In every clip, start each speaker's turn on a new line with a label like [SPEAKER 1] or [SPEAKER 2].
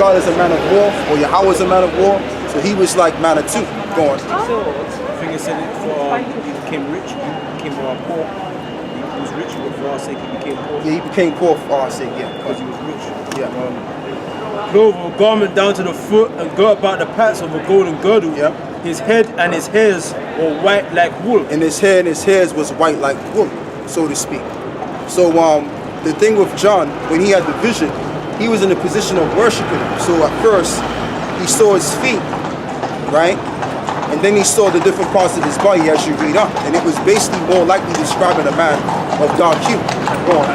[SPEAKER 1] God is a man of war, or Yahweh is a man of war, so he was like man of two. Go on.
[SPEAKER 2] I think it said it for he became rich, he became poor. He was rich, but for our sake he became poor.
[SPEAKER 1] Yeah, he became poor for our sake, yeah.
[SPEAKER 2] Because he was rich.
[SPEAKER 1] Yeah.
[SPEAKER 2] Clothe a garment down to the foot and girt about the paps of a golden girdle.
[SPEAKER 1] Yeah.
[SPEAKER 2] His head and his hairs were white like wool.
[SPEAKER 1] And his hair and his hairs was white like wool, so to speak. So the thing with John, when he had the vision, he was in a position of worshiping him. So at first, he saw his feet, right? And then he saw the different parts of his body as you read up. And it was basically more likely describing a man of dark hue. Go on.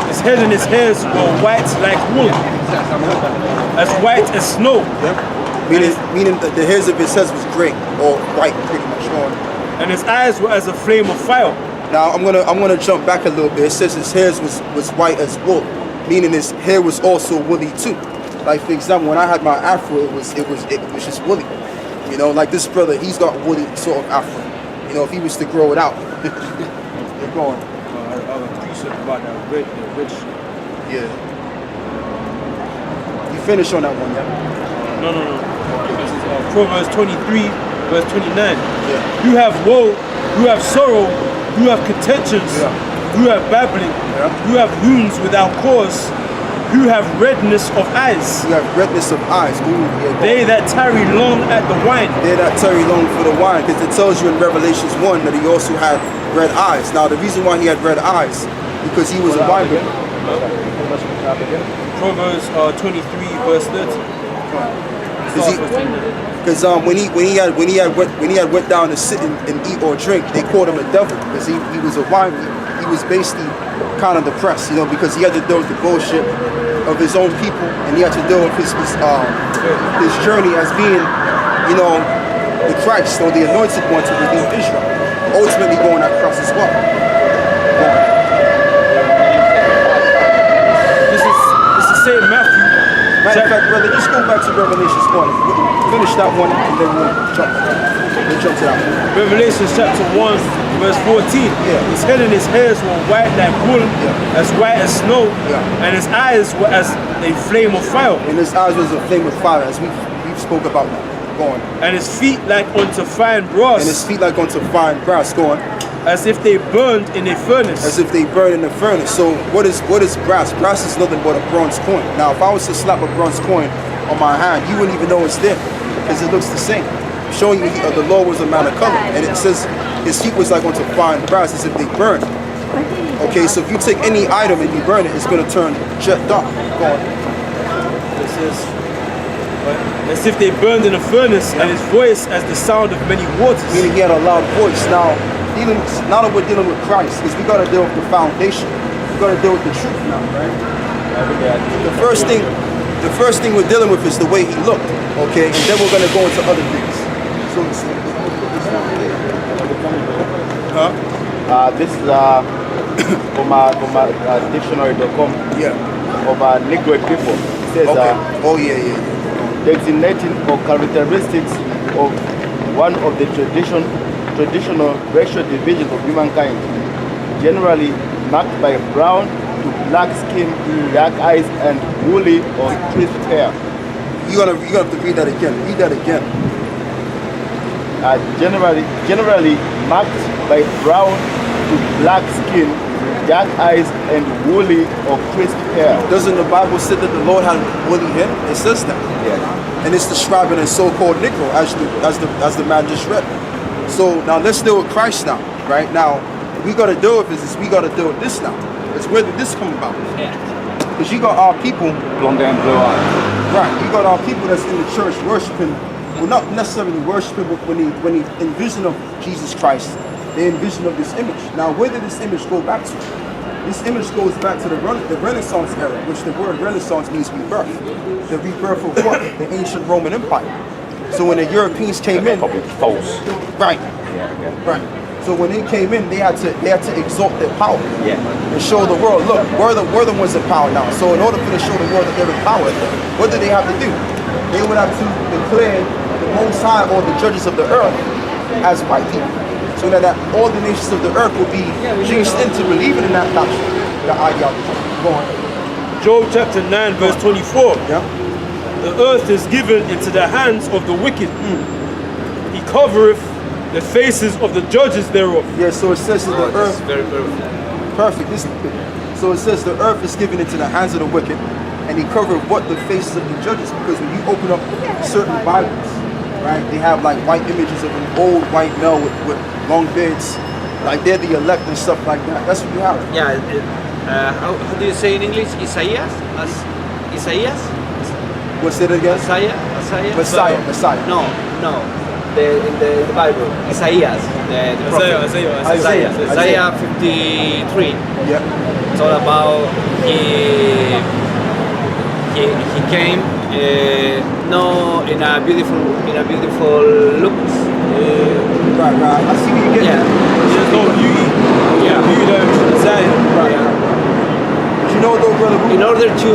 [SPEAKER 2] His head and his hairs were white like wool, as white as snow.
[SPEAKER 1] Yep. Meaning that the hairs of his head was gray or white, pretty much. Go on.
[SPEAKER 2] And his eyes were as a flame of fire.
[SPEAKER 1] Now I'm gonna jump back a little bit. It says his hairs was white as wool, meaning his hair was also woolly too. Like for example, when I had my afro, it was just woolly. You know, like this brother, he's got woolly sort of afro. You know, if he was to grow it out. Go on.
[SPEAKER 2] I have a precept about that red shit.
[SPEAKER 1] Yeah. You finish on that one, yeah?
[SPEAKER 2] No. This is Proverbs 23, verse 29.
[SPEAKER 1] Yeah.
[SPEAKER 2] You have woe, you have sorrow, you have contentions, you have babbling, you have wounds without cause, you have redness of eyes.
[SPEAKER 1] You have redness of eyes. Ooh, yeah,
[SPEAKER 2] they that tarry long at the wine.
[SPEAKER 1] They that tarry long for the wine, because it tells you in Revelations 1 that he also had red eyes. Now the reason why he had red eyes, because he was a wine drinker.
[SPEAKER 2] Proverbs 23, verse 30.
[SPEAKER 1] Because when he had went down to sit and eat or drink, they called him a devil because he was a wine. He was basically kind of depressed, you know, because he had to deal with the bullshit of his own people, and he had to deal with his journey as being, you know, the Christ or the anointed one to redeem Israel, ultimately going that cross as well.
[SPEAKER 2] This is St. Matthew.
[SPEAKER 1] Matter of fact, brother, just go back to Revelations 1. Finish that one, and then we'll jump to that one.
[SPEAKER 2] Revelation chapter 1, verse 14.
[SPEAKER 1] Yeah.
[SPEAKER 2] His head and his hairs were white like wool, as white as snow, and his eyes were as a flame of fire.
[SPEAKER 1] And his eyes was a flame of fire, as we've spoke about that. Go on.
[SPEAKER 2] And his feet like unto fine brass.
[SPEAKER 1] And his feet like unto fine brass. Go on.
[SPEAKER 2] As if they burned in a furnace.
[SPEAKER 1] As if they burned in a furnace. So what is brass? Brass is nothing but a bronze coin. Now if I was to slap a bronze coin on my hand, you wouldn't even know it's there, because it looks the same. Showing you the Lord was a man of color. And it says his feet was like unto fine brass, as if they burned. Okay, so if you take any item and you burn it, it's going to turn jet dark. Go on.
[SPEAKER 2] It says, as if they burned in a furnace, and his voice as the sound of many waters.
[SPEAKER 1] Meaning he had a loud voice. Now that we're dealing with Christ, because we got to deal with the foundation. We got to deal with the truth now, right? The first thing we're dealing with is the way he looked, okay? And then we're going to go into other things. So
[SPEAKER 3] this is from dictionary.com.
[SPEAKER 1] Yeah.
[SPEAKER 3] Of Negro people. It says,
[SPEAKER 1] oh yeah.
[SPEAKER 3] Designating or characteristics of one of the traditional racial divisions of humankind, generally marked by brown to black skin, dark eyes, and woolly or crisp hair.
[SPEAKER 1] You have to read that again. Read that again.
[SPEAKER 3] Generally marked by brown to black skin, dark eyes, and woolly or crisp hair.
[SPEAKER 1] Doesn't the Bible say that the Lord had woolly hair? It says that.
[SPEAKER 3] Yeah.
[SPEAKER 1] And it's describing a so-called Negro, as the man just read. So now let's deal with Christ now, right? Now, we got to deal with this. We got to deal with this now. Because where did this come about? Because you got our people,
[SPEAKER 3] Longer and blue eyes.
[SPEAKER 1] right? You got our people that's in the church worshiping, well, not necessarily worshiping, but when they envision of Jesus Christ, they envision of this image. Now, where did this image go back to? This image goes back to the Renaissance era, which the word Renaissance means rebirth. The rebirth of what? The ancient Roman Empire. So when the Europeans came in,
[SPEAKER 3] False.
[SPEAKER 1] right,
[SPEAKER 3] Yeah.
[SPEAKER 1] right. So when they came in, they had to exalt their power, and show the world, look, we're the ones in power now. So in order for them to show the world that they're in power, what do they have to do? They would have to declare the Most High or the judges of the earth as white people, so that all the nations of the earth will be changed into believing in that doctrine, the ideology. Go on.
[SPEAKER 2] Job chapter 9, verse 24.
[SPEAKER 1] Yeah.
[SPEAKER 2] the earth is given into the hands of the wicked. He covereth the faces of the judges thereof.
[SPEAKER 1] Yeah, so it says that the earth.
[SPEAKER 4] Very perfect.
[SPEAKER 1] Perfect. So it says the earth is given into the hands of the wicked, and he covered what the faces of the judges. Because when you open up certain Bibles, right, they have like white images of an old white male with long beards, like they're the elect and stuff like that. That's what you have.
[SPEAKER 4] Yeah. How do you say in English? Isaiah? Isaiah?
[SPEAKER 1] What's it again? Messiah.
[SPEAKER 4] No. In the Bible, Isaiah, the prophet. Isaiah 53.
[SPEAKER 1] Yeah.
[SPEAKER 4] It's all about he came no in a beautiful looks.
[SPEAKER 1] Right. I see what you get.
[SPEAKER 4] Yeah.
[SPEAKER 2] There's no beauty.
[SPEAKER 4] Yeah.
[SPEAKER 2] Beauty that we should say.
[SPEAKER 1] Right.
[SPEAKER 4] Yeah.
[SPEAKER 1] But you know though, brother.
[SPEAKER 4] In order to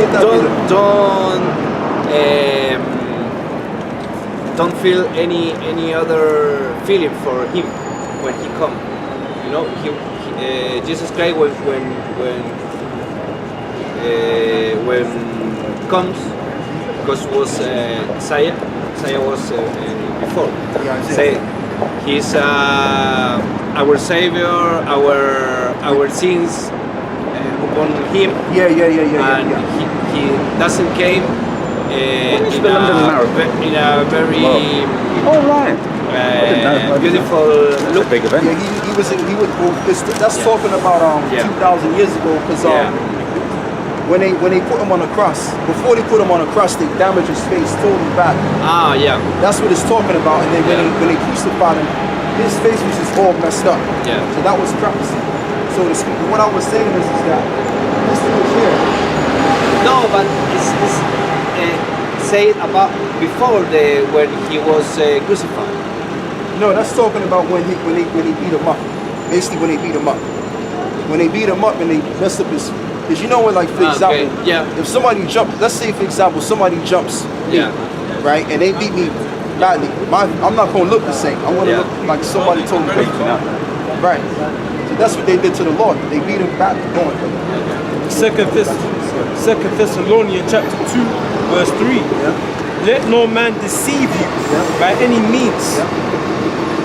[SPEAKER 4] don't feel any other feeling for him when he come. You know, Jesus Christ when comes, because was Isaiah was before. Say he's our savior, our sins upon him.
[SPEAKER 1] Yeah.
[SPEAKER 4] And he doesn't came in a very beautiful look.
[SPEAKER 3] Big event.
[SPEAKER 1] Yeah, he was. That's talking about 2,000 years ago. Because when they put him on a cross, before they put him on a cross, they damaged his face totally bad.
[SPEAKER 4] Ah, yeah.
[SPEAKER 1] That's what it's talking about. And then when they crucified him, his face was just all messed up.
[SPEAKER 4] Yeah.
[SPEAKER 1] So that was prophecy, so to speak. But what I was saying is that this image here.
[SPEAKER 4] No, but it's said about before when he was crucified.
[SPEAKER 1] No, that's talking about when they beat him up. Basically, when they beat him up. When they beat him up and they messed up his. Because you know what, like for example, if somebody jumps, let's say for example somebody jumps me, right, and they beat me badly, I'm not gonna look the same. I'm gonna look like somebody totally different. Right. So that's what they did to the Lord. They beat him back.
[SPEAKER 2] Second Thessalonians chapter 2, verse 3. Let no man deceive you by any means,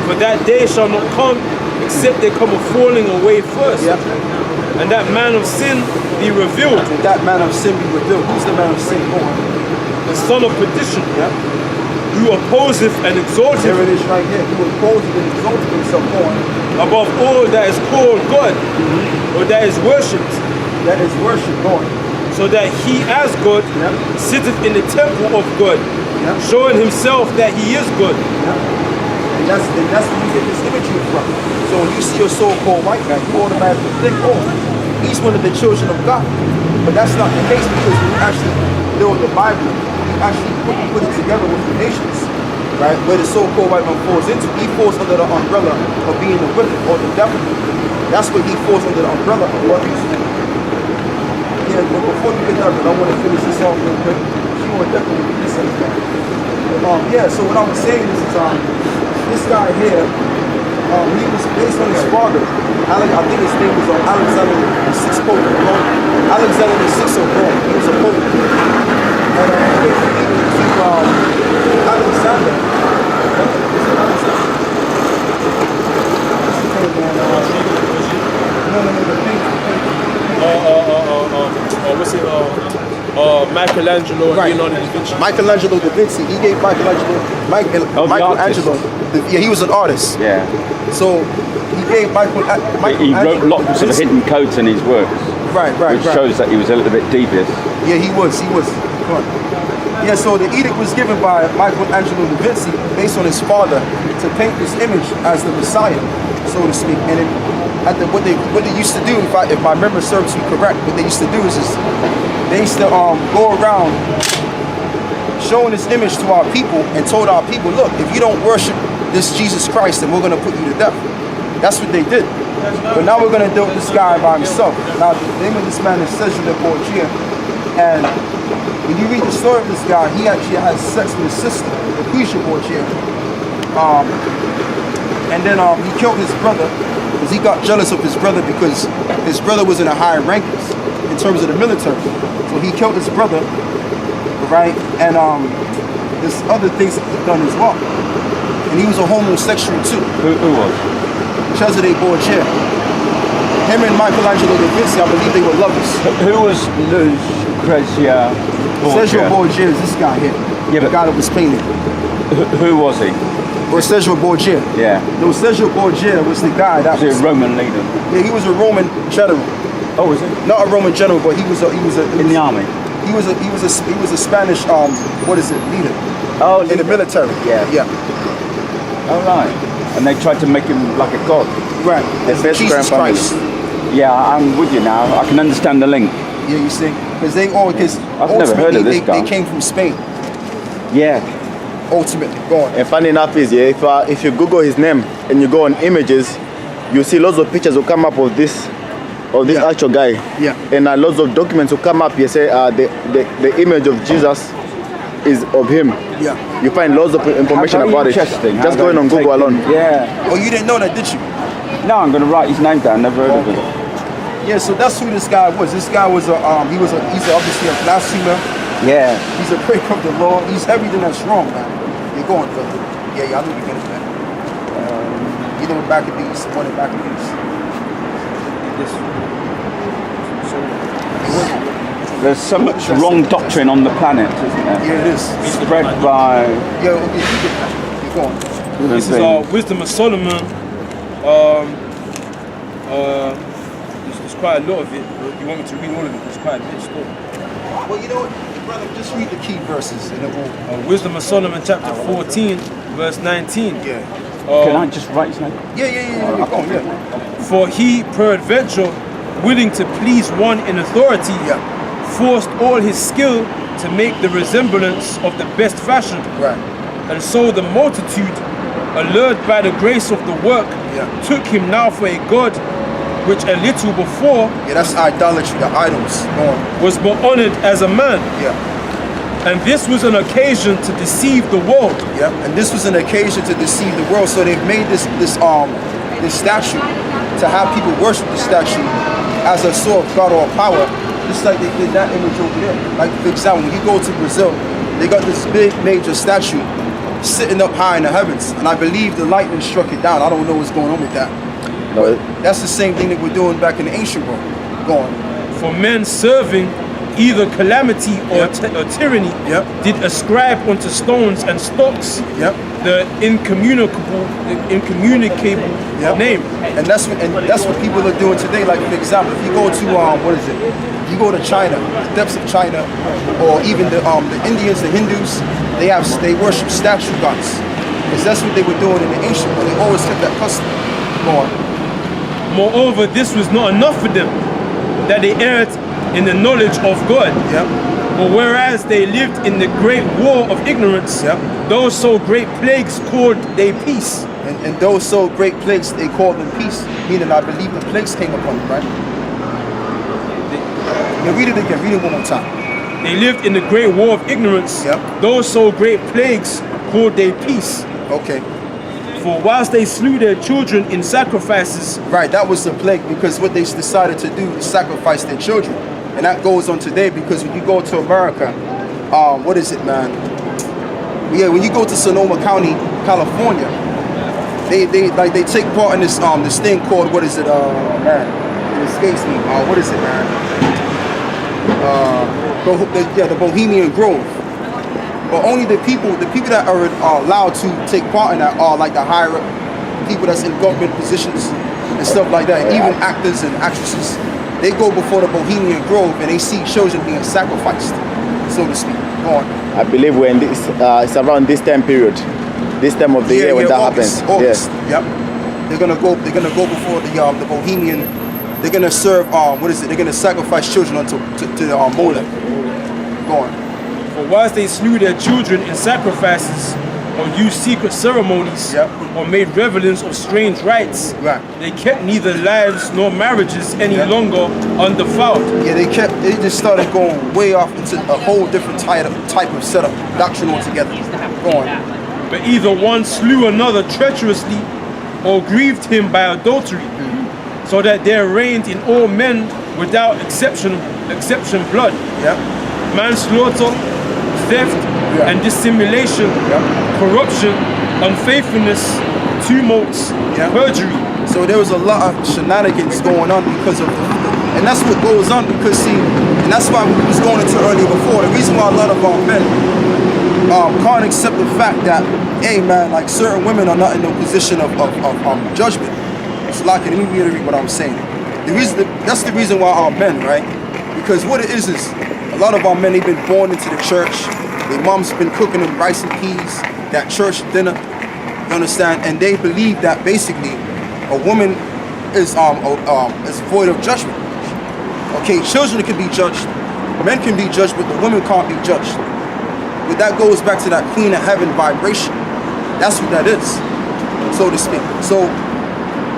[SPEAKER 2] for that day shall not come except they come a falling away first. And that man of sin be revealed.
[SPEAKER 1] And that man of sin be revealed. Who's the man of sin?
[SPEAKER 2] The son of perdition, who opposeth and exalteth.
[SPEAKER 1] There it is right here. Who opposes and exalteth himself
[SPEAKER 2] above all that is called God, or that is worshipped.
[SPEAKER 1] That is worship going.
[SPEAKER 2] So that he as God sitteth in the temple of God, showing himself that he is God.
[SPEAKER 1] And that's where you get this imagery from. So when you see a so-called white guy, you automatically think, oh, he's one of the children of God. But that's not the case, because when you actually know the Bible, you actually put it together with the nations, right? Where the so-called white man falls into, he falls under the umbrella of being the wicked or the devil. That's what he falls under the umbrella of what he's doing. Yeah, but before you get that, I want to finish this off real quick. She will definitely be this yeah, so what I was saying is this guy here, he was based on his father. I think his name was Alexander the Sixth Pope of Rome. Alexander the Sixth of Rome. He was a pope. And he gave to Alexander.
[SPEAKER 2] Michelangelo and Leonardo da Vinci.
[SPEAKER 1] Michelangelo da Vinci. He gave Michelangelo. He was an artist.
[SPEAKER 3] Yeah.
[SPEAKER 1] So he gave
[SPEAKER 3] He wrote lots of hidden codes in his works.
[SPEAKER 1] Right.
[SPEAKER 3] Which shows that he was a little bit devious.
[SPEAKER 1] Yeah, he was. Yeah, so the edict was given by Michelangelo da Vinci based on his father to paint this image as the Messiah, so to speak. And what they used to do, if my memory serves me correct, what they used to do is they used to go around showing this image to our people and told our people, look, if you don't worship this Jesus Christ, then we're going to put you to death. That's what they did. But now we're going to deal with this guy by himself. Now the name of this man is Cesare Borgia, and when you read the story of this guy, he actually has sex with his sister, Lucretia Borgia. And then he killed his brother because he got jealous of his brother, because his brother was in a higher rank in terms of the military. So he killed his brother, right? And there's other things that he's done as well. And he was a homosexual too.
[SPEAKER 5] Who was?
[SPEAKER 1] Cesare Borgia. Him and Michelangelo da Vinci, I believe they were lovers.
[SPEAKER 5] Who was Lucrezia
[SPEAKER 1] Cesare
[SPEAKER 5] Borgia?
[SPEAKER 1] Borgia is this guy here.
[SPEAKER 5] Yeah,
[SPEAKER 1] The
[SPEAKER 5] but-
[SPEAKER 1] guy that was painted.
[SPEAKER 5] Who was he?
[SPEAKER 1] Or Cesare Borgia.
[SPEAKER 5] Yeah.
[SPEAKER 1] No, Cesare Borgia was the guy that
[SPEAKER 5] Was he
[SPEAKER 1] was.
[SPEAKER 5] a Roman leader?
[SPEAKER 1] Yeah, he was a Roman general.
[SPEAKER 5] Oh, was he?
[SPEAKER 1] Not a Roman general, but he was
[SPEAKER 5] In the army?
[SPEAKER 1] He was a Spanish leader
[SPEAKER 5] Oh,
[SPEAKER 1] in the military.
[SPEAKER 5] Yeah.
[SPEAKER 1] Yeah.
[SPEAKER 5] Oh, right. And they tried to make him like a god.
[SPEAKER 1] Right.
[SPEAKER 3] The
[SPEAKER 1] As
[SPEAKER 3] first
[SPEAKER 1] Jesus
[SPEAKER 3] grand
[SPEAKER 1] Christ.
[SPEAKER 5] Yeah, I'm with you now. I can understand the link.
[SPEAKER 1] Yeah, you see, because
[SPEAKER 5] I've never heard of this guy.
[SPEAKER 1] they came from Spain.
[SPEAKER 5] Yeah.
[SPEAKER 1] Ultimately, go on.
[SPEAKER 3] And funny enough is, if you Google his name and you go on images, you see lots of pictures will come up of this
[SPEAKER 1] Yeah.
[SPEAKER 3] actual guy.
[SPEAKER 1] Yeah.
[SPEAKER 3] And lots of documents will come up. You say the image of Jesus is of him.
[SPEAKER 1] Yeah.
[SPEAKER 3] You find lots of information
[SPEAKER 5] How very
[SPEAKER 3] about it.
[SPEAKER 5] interesting.
[SPEAKER 3] Just
[SPEAKER 5] How
[SPEAKER 3] going on
[SPEAKER 5] they
[SPEAKER 3] Google
[SPEAKER 5] take
[SPEAKER 3] alone.
[SPEAKER 5] him. Yeah.
[SPEAKER 1] Oh, you didn't know that, did you?
[SPEAKER 5] No, I'm going to write his name down. Never heard of him.
[SPEAKER 1] Yeah. So that's who this guy was. This guy was he's obviously a blasphemer.
[SPEAKER 5] Yeah.
[SPEAKER 1] He's a breaker of the law. He's everything that's wrong, man. You're going, brother. Yeah, I know you're getting that. You know, back at these, one of back at these.
[SPEAKER 5] There's so much wrong doctrine on the planet, isn't there?
[SPEAKER 1] Yeah, it is.
[SPEAKER 5] Spread by...
[SPEAKER 1] Yeah, okay, you get that. You're going.
[SPEAKER 2] This is Wisdom of Solomon. There's quite a lot of it. You want me to read all of it? There's quite a bit still.
[SPEAKER 1] Well, you know what, brother, just read the key verses and it will.
[SPEAKER 2] Wisdom of Solomon, chapter 14, verse 19.
[SPEAKER 1] Yeah.
[SPEAKER 5] Can I just write his name?
[SPEAKER 1] Yeah. You're going, yeah.
[SPEAKER 2] For he, peradventure, willing to please one in authority,
[SPEAKER 1] Yeah.
[SPEAKER 2] forced all his skill to make the resemblance of the best fashion.
[SPEAKER 1] Right.
[SPEAKER 2] And so the multitude, allured by the grace of the work,
[SPEAKER 1] Yeah.
[SPEAKER 2] took him now for a god, which a little before
[SPEAKER 1] Yeah, that's idolatry, the idols. Go on.
[SPEAKER 2] was more honored as a man.
[SPEAKER 1] Yeah.
[SPEAKER 2] And this was an occasion to deceive the world.
[SPEAKER 1] Yeah. And this was an occasion to deceive the world. So they've made this statue to have people worship the statue as a sort of God or power. Just like they did that image over there. Like for example, when you go to Brazil, they got this big major statue sitting up high in the heavens. And I believe the lightning struck it down. I don't know what's going on with that.
[SPEAKER 3] No,
[SPEAKER 1] That's the same thing that we're doing back in the ancient world. Go on.
[SPEAKER 2] For men serving either calamity or,
[SPEAKER 1] Yep.
[SPEAKER 2] or tyranny
[SPEAKER 1] Yep.
[SPEAKER 2] did ascribe unto stones and stocks
[SPEAKER 1] Yep.
[SPEAKER 2] the incommunicable
[SPEAKER 1] Yep.
[SPEAKER 2] name.
[SPEAKER 1] And that's what people are doing today. Like for example, if you go to if you go to China, the depths of China, or even the Indians, the Hindus, they worship statue gods. Because that's what they were doing in the ancient world. They always kept that custom. Go on.
[SPEAKER 2] Moreover, this was not enough for them, that they erred in the knowledge of God.
[SPEAKER 1] Yep.
[SPEAKER 2] But whereas they lived in the great war of ignorance,
[SPEAKER 1] Yep.
[SPEAKER 2] those so great plagues called they peace.
[SPEAKER 1] And those so great plagues, they called them peace. Meaning, I believe the plagues came upon them, right? Yeah, read it again. Read it one more time.
[SPEAKER 2] They lived in the great war of ignorance.
[SPEAKER 1] Yep.
[SPEAKER 2] Those so great plagues called they peace.
[SPEAKER 1] Okay.
[SPEAKER 2] For whilst they slew their children in sacrifices,
[SPEAKER 1] Right, that was the plague because what they decided to do is sacrifice their children. And that goes on today because when you go to America, what is it, man? Yeah, when you go to Sonoma County, California, they take part in this thing called, what is it, man? It escapes me. What is it, man? The Bohemian Grove. But only the people that are allowed to take part in that are like the higher people that's in government positions and stuff like that. Even actors and actresses, they go before the Bohemian Grove and they see children being sacrificed, so to speak. Go on.
[SPEAKER 3] I believe we're in this. It's around this time period, this time of the year when that
[SPEAKER 1] August,
[SPEAKER 3] happens.
[SPEAKER 1] August.
[SPEAKER 3] Yeah.
[SPEAKER 1] Yep. They're gonna go before the Bohemian. They're gonna serve what is it? They're gonna sacrifice children to Molech. Go on.
[SPEAKER 2] for whilst they slew their children in sacrifices, or used secret ceremonies,
[SPEAKER 1] Yep.
[SPEAKER 2] or made revelings of strange rites,
[SPEAKER 1] Right.
[SPEAKER 2] they kept neither lives nor marriages any
[SPEAKER 1] Yep.
[SPEAKER 2] longer undefiled.
[SPEAKER 1] Yeah, they just started going way off into a whole different type of setup, doctrine altogether. Go on.
[SPEAKER 2] But either one slew another treacherously, or grieved him by adultery, so that there reigned in all men without exception blood,
[SPEAKER 1] Yep.
[SPEAKER 2] manslaughter, theft
[SPEAKER 1] Yeah.
[SPEAKER 2] and dissimulation,
[SPEAKER 1] Yeah.
[SPEAKER 2] corruption, unfaithfulness, tumults,
[SPEAKER 1] Yeah.
[SPEAKER 2] perjury.
[SPEAKER 1] So there was a lot of shenanigans going on because of and that's what goes on because see, and that's why we was going into earlier before. The reason why a lot of our men can't accept the fact that, hey man, like certain women are not in no position of judgment. So like, let me reiterate what I'm saying. That's the reason why our men, right? Because what it is a lot of our men, they've been born into the church. Their mom's been cooking them rice and peas, that church dinner. You understand? And they believe that basically a woman is void of judgment. Okay, children can be judged, men can be judged, but the women can't be judged. But that goes back to that Queen of Heaven vibration. That's what that is, so to speak. So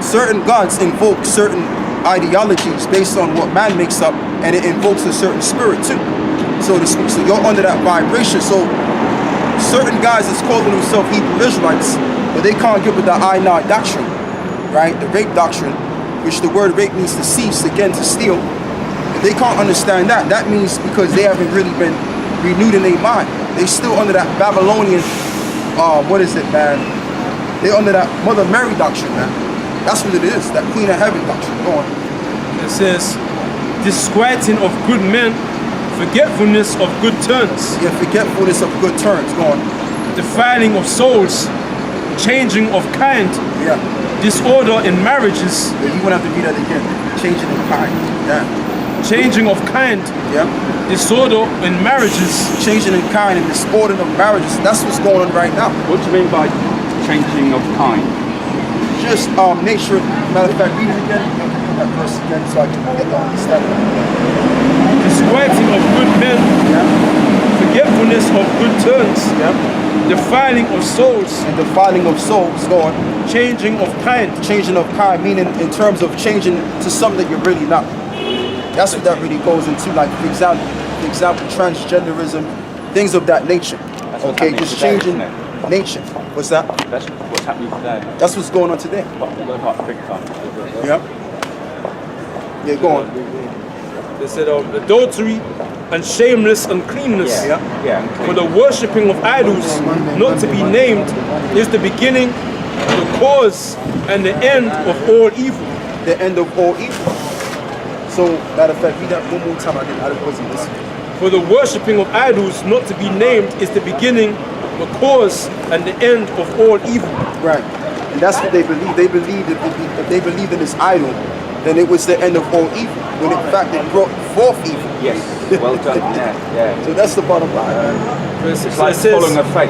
[SPEAKER 1] certain gods invoke certain ideologies based on what man makes up, and it invokes a certain spirit too, so to speak. So you're under that vibration. So certain guys is calling themselves Hebrew Israelites, but they can't get with the I Nah doctrine, right? The rape doctrine, which the word rape means to cease, again to steal. If they can't understand that, that means because they haven't really been renewed in their mind. They still under that Babylonian, what is it, man? They're under that Mother Mary doctrine, man. That's what it is, that Queen of Heaven doctrine. Go on.
[SPEAKER 2] It says, disquieting of good men, forgetfulness of good turns,
[SPEAKER 1] Yeah, forgetfulness of good turns. Go on.
[SPEAKER 2] defiling of souls, changing of kind,
[SPEAKER 1] Yeah.
[SPEAKER 2] disorder in marriages,
[SPEAKER 1] Yeah, you won't have to read that again. Changing in kind. Yeah.
[SPEAKER 2] changing of kind,
[SPEAKER 1] Yeah.
[SPEAKER 2] disorder in marriages,
[SPEAKER 1] Changing in kind and disorder of marriages. That's what's going on right now.
[SPEAKER 5] What do you mean by changing of kind?
[SPEAKER 1] Just nature. Matter of fact, read it again. That verse again so I can get the understanding.
[SPEAKER 2] disquieting of good men,
[SPEAKER 1] Yeah.
[SPEAKER 2] forgetfulness of good turns,
[SPEAKER 1] Yeah.
[SPEAKER 2] defiling of souls,
[SPEAKER 1] And defiling of souls. Go on.
[SPEAKER 2] changing of kind.
[SPEAKER 1] Changing of kind, meaning in terms of changing to something that you're really not. That's what that really goes into, like for example, transgenderism, things of that nature.
[SPEAKER 5] That's what's
[SPEAKER 1] Okay,
[SPEAKER 5] happening
[SPEAKER 1] just
[SPEAKER 5] today,
[SPEAKER 1] changing
[SPEAKER 5] isn't
[SPEAKER 1] nature. What's that?
[SPEAKER 5] That's what's happening today.
[SPEAKER 1] That's what's going on today.
[SPEAKER 5] Big time.
[SPEAKER 1] Yeah. Yeah, go on.
[SPEAKER 2] They said adultery and shameless uncleanness.
[SPEAKER 1] Yeah.
[SPEAKER 5] Yeah.
[SPEAKER 2] For the worshipping of idols, not to be named, is the beginning, the cause, and the end of all evil.
[SPEAKER 1] The end of all evil. So, matter of fact, read that one more time. I wasn't listening.
[SPEAKER 2] For the worshipping of idols, not to be named, is the beginning, the cause, and the end of all evil.
[SPEAKER 1] Right. And that's what they believe. They believed if they believed in this idol, then it was the end of all evil. When in fact it brought forth evil.
[SPEAKER 5] Yes. Well done. Yeah. Yeah.
[SPEAKER 1] So that's the bottom line.
[SPEAKER 5] It's like following a faith.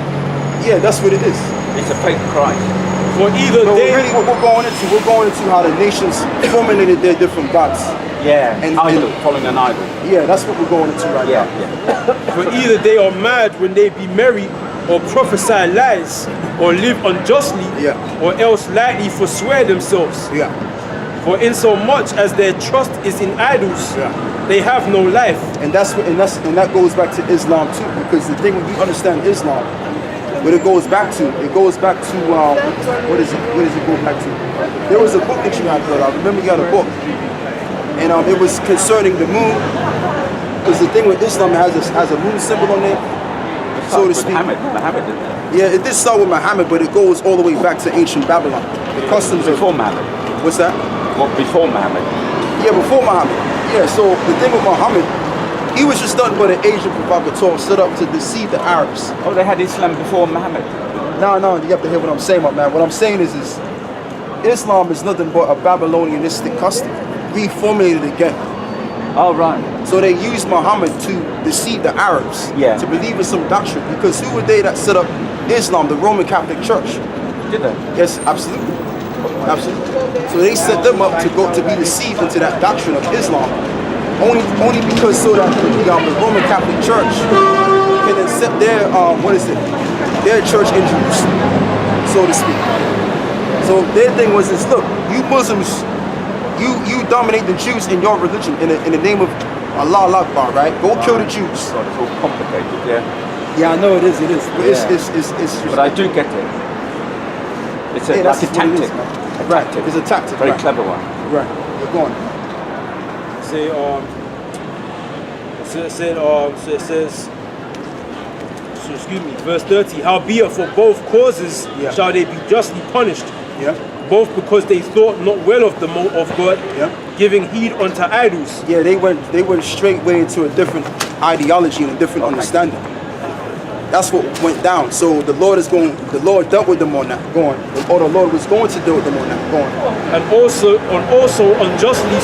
[SPEAKER 1] Yeah, that's what it is.
[SPEAKER 5] It's a fake Christ.
[SPEAKER 2] For either
[SPEAKER 1] So
[SPEAKER 2] they,
[SPEAKER 1] really what we're going into how the nations formulated their different gods.
[SPEAKER 5] Yeah.
[SPEAKER 1] And-
[SPEAKER 5] Idol. Following an idol.
[SPEAKER 1] Yeah, that's what we're going into right
[SPEAKER 5] Yeah.
[SPEAKER 1] now.
[SPEAKER 5] Yeah.
[SPEAKER 2] for either they are mad when they be merry, or prophesy lies, or live unjustly,
[SPEAKER 1] Yeah.
[SPEAKER 2] or else lightly forswear themselves.
[SPEAKER 1] Yeah.
[SPEAKER 2] For insomuch as their trust is in idols,
[SPEAKER 1] Yeah.
[SPEAKER 2] they have no life.
[SPEAKER 1] And that goes back to Islam too, because the thing when you understand Islam, what it goes back to what does it go back to? There was a book that you had, brother. I remember you had a book, and it was concerning the moon. Because the thing with Islam, it has a moon symbol on it, so to
[SPEAKER 5] With
[SPEAKER 1] speak.
[SPEAKER 5] Muhammad did that.
[SPEAKER 1] Yeah, it did start with Muhammad, but it goes all the way back to ancient Babylon. The customs
[SPEAKER 5] Before
[SPEAKER 1] of
[SPEAKER 5] Muhammad.
[SPEAKER 1] what's that?
[SPEAKER 5] What before Muhammad?
[SPEAKER 1] Yeah, before Muhammad. Yeah, so the thing with Muhammad, he was just nothing but an Asian provocateur set up to deceive the Arabs.
[SPEAKER 5] Oh, they had Islam before Muhammad.
[SPEAKER 1] No, you have to hear what I'm saying, my man. What I'm saying is Islam is nothing but a Babylonianistic custom, reformulated again.
[SPEAKER 5] Oh, right.
[SPEAKER 1] So they used Muhammad to deceive the Arabs,
[SPEAKER 5] Yeah.
[SPEAKER 1] to believe in some doctrine. Because who were they that set up Islam, the Roman Catholic Church?
[SPEAKER 5] Did they?
[SPEAKER 1] Yes, absolutely. Absolutely. So they set them up to be deceived into that doctrine of Islam. Only because so that the Roman Catholic Church can accept their their church in Jerusalem, so to speak. So their thing was this: look, you Muslims, you dominate the Jews in your religion in the name of Allah Akbar, right? Go kill the Jews.
[SPEAKER 5] God, it's all complicated, yeah.
[SPEAKER 1] Yeah, I know it is. But
[SPEAKER 5] Yeah.
[SPEAKER 1] it's
[SPEAKER 5] But I do get it. It's
[SPEAKER 1] yeah,
[SPEAKER 5] like
[SPEAKER 1] that's
[SPEAKER 5] a
[SPEAKER 1] what it is,
[SPEAKER 5] tactic.
[SPEAKER 1] man. Right, it's a tactic.
[SPEAKER 5] Very
[SPEAKER 1] right.
[SPEAKER 5] clever one.
[SPEAKER 1] Right, we're going.
[SPEAKER 2] Say so it says So excuse me, verse 30. Howbeit for both causes
[SPEAKER 1] Yeah.
[SPEAKER 2] shall they be justly punished,
[SPEAKER 1] Yeah.
[SPEAKER 2] both because they thought not well of the of God,
[SPEAKER 1] Yeah.
[SPEAKER 2] giving heed unto idols.
[SPEAKER 1] Yeah, they went straightway into a different ideology and a different understanding. That's what went down. So the Lord dealt with them on that, or the Lord was going to deal with them on that,
[SPEAKER 2] And also unjustly